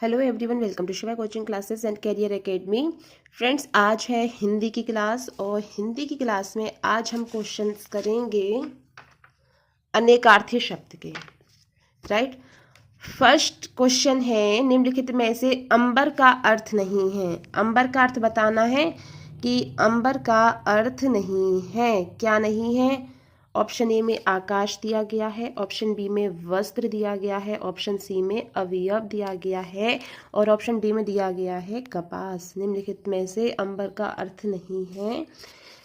Hello everyone, welcome to Shiva coaching classes and career academy. Friends, आज है हिंदी की class और हिंदी की क्लास में आज हम क्वेश्चंस करेंगे अनेकार्थी शब्द के। राइट। फर्स्ट क्वेश्चन है, निम्नलिखित में से अंबर का अर्थ नहीं है। अंबर का अर्थ बताना है कि अंबर का अर्थ नहीं है, क्या नहीं है। ऑप्शन ए में आकाश दिया गया है, ऑप्शन बी में वस्त्र दिया गया है, ऑप्शन सी में अवयव दिया गया है और ऑप्शन डी में दिया गया है कपास। निम्नलिखित में से अंबर का अर्थ नहीं है।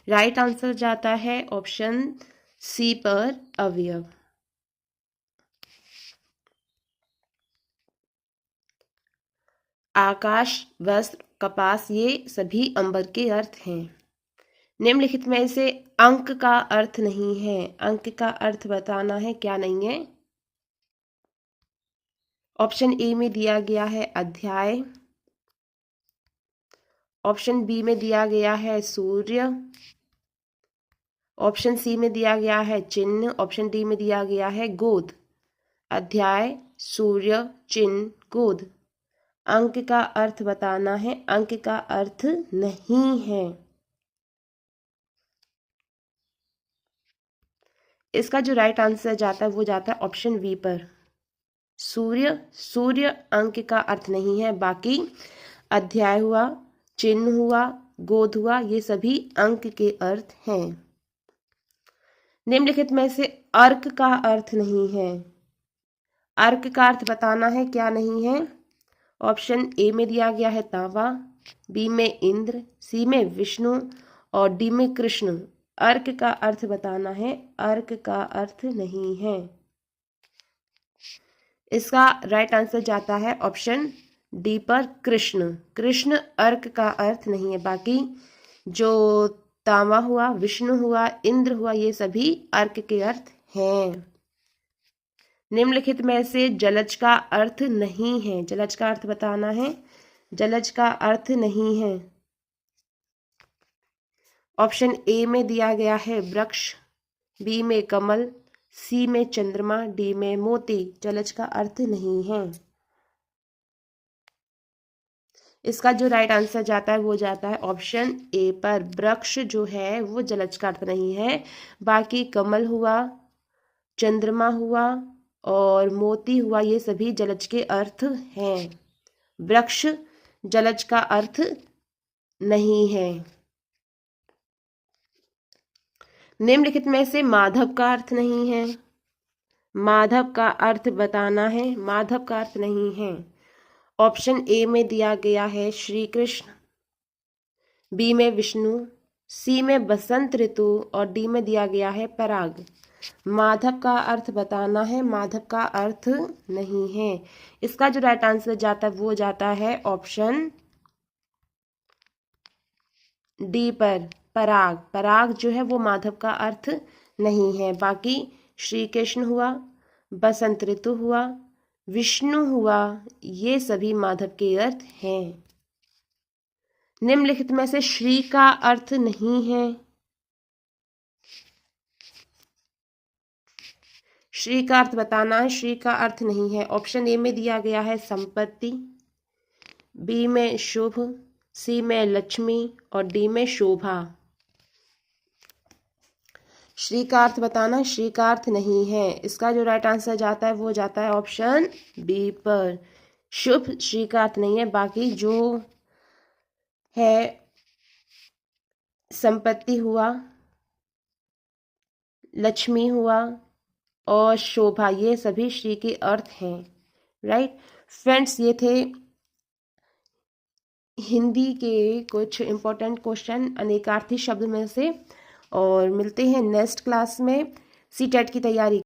राइट आंसर जाता है ऑप्शन सी पर, अवयव। आकाश, वस्त्र, कपास ये सभी अंबर के अर्थ हैं। निम्नलिखित में से अंक का अर्थ नहीं है। अंक का अर्थ बताना है, क्या नहीं है। ऑप्शन ए में दिया गया है अध्याय, ऑप्शन बी में दिया गया है सूर्य, ऑप्शन सी में दिया गया है चिन्ह, ऑप्शन डी में दिया गया है गोद। अध्याय, सूर्य, चिन्ह, गोद। अंक का अर्थ बताना है, अंक का अर्थ नहीं है। इसका जो राइट आंसर जाता है वो जाता है ऑप्शन बी पर, सूर्य। सूर्य अंक का अर्थ नहीं है, बाकी अध्याय हुआ, चिन्ह हुआ, गोद हुआ, ये सभी अंक के अर्थ हैं। निम्नलिखित में से अर्क का अर्थ नहीं है। अर्क का अर्थ बताना है, क्या नहीं है। ऑप्शन ए में दिया गया है तांबा, बी में इंद्र, सी में विष्णु और डी में कृष्ण। अर्क का अर्थ बताना है, अर्क का अर्थ नहीं है। इसका राइट आंसर जाता है ऑप्शन डी पर, कृष्ण। कृष्ण अर्क का अर्थ नहीं है, बाकी जो तांबा हुआ, विष्णु हुआ, इंद्र हुआ, ये सभी अर्क के अर्थ हैं। निम्नलिखित में से जलज का अर्थ नहीं है। जलज का अर्थ बताना है, जलज का अर्थ नहीं है। ऑप्शन ए में दिया गया है वृक्ष, बी में कमल, सी में चंद्रमा, डी में मोती। जलज का अर्थ नहीं है। इसका जो राइट आंसर जाता है वो जाता है ऑप्शन ए पर, वृक्ष जो है वो जलज का अर्थ नहीं है। बाकी कमल हुआ, चंद्रमा हुआ और मोती हुआ, ये सभी जलज के अर्थ हैं। वृक्ष जलज का अर्थ नहीं है। निम्नलिखित में से माधव का अर्थ नहीं है। माधव का अर्थ बताना है, माधव का अर्थ नहीं है। ऑप्शन ए में दिया गया है श्री कृष्ण, बी में विष्णु, सी में बसंत ऋतु और डी में दिया गया है पराग। माधव का अर्थ बताना है, माधव का अर्थ नहीं है। इसका जो राइट आंसर जाता है वो जाता है ऑप्शन डी पर, पराग। पराग जो है वो माधव का अर्थ नहीं है। बाकी श्री कृष्ण हुआ, बसंत ऋतु हुआ, विष्णु हुआ, ये सभी माधव के अर्थ हैं। निम्नलिखित में से श्री का अर्थ नहीं है। श्री का अर्थ बताना है, श्री का अर्थ नहीं है। ऑप्शन ए में दिया गया है संपत्ति, बी में शुभ, सी में लक्ष्मी और डी में शोभा। श्री का अर्थ बताना, श्री का अर्थ नहीं है। इसका जो राइट आंसर जाता है वो जाता है ऑप्शन बी पर, शुभ श्री का अर्थ नहीं है। बाकी जो है संपत्ति हुआ, लक्ष्मी हुआ और शोभा, ये सभी श्री के अर्थ हैं। राइट फ्रेंड्स, ये थे हिंदी के कुछ इम्पोर्टेंट क्वेश्चन अनेकार्थी शब्द में से। और मिलते हैं नेक्स्ट क्लास में। सीटेट की तैयारी